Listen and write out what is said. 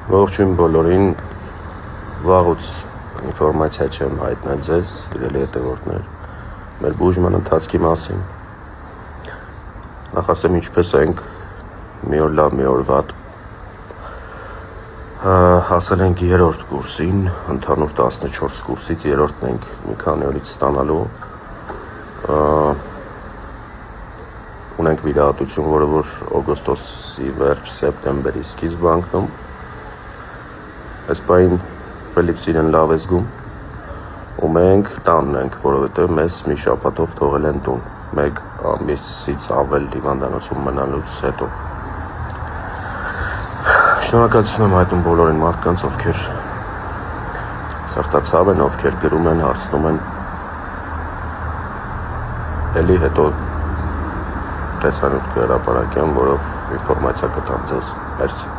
Ողջույն բոլորին, վաղուց ինֆորմացիա չեմ հայտնել ձեզ, իրելի հետևորդներ, մեր բուժման ընթացքի մասին։ Նախ ասեմ ինչպես ենք, մի օր լավ, մի օր վատ։ Հասել ենք 3-րդ կուրսին, ընդհանուր 14 կուրսից 3-րդն ենք մի քանի օրից ստանալու։ Ունենք վիրահատություն, որը որ օգոստոսի վերջ, սեպտեմբերի սկիզբ անկնում։ Այս պահին Ֆելիքս իրեն լավ է զգում ու մենք տանն ենք, որովհետև մեզ մի շաբաթով թողել են տուն, 1 ամիսից ավել հիվանդանոցում մնալուց հետո։ Շնորհակալություն եմ հայտնում բոլորին մարդկանց, ովքեր սրտացավ են, ովքեր գրում են, հարցնում են, էլի հետո տեսանյութ կհրապարակեմ, որով ինֆորմացիա կտամ ձեզ։ Մերսի։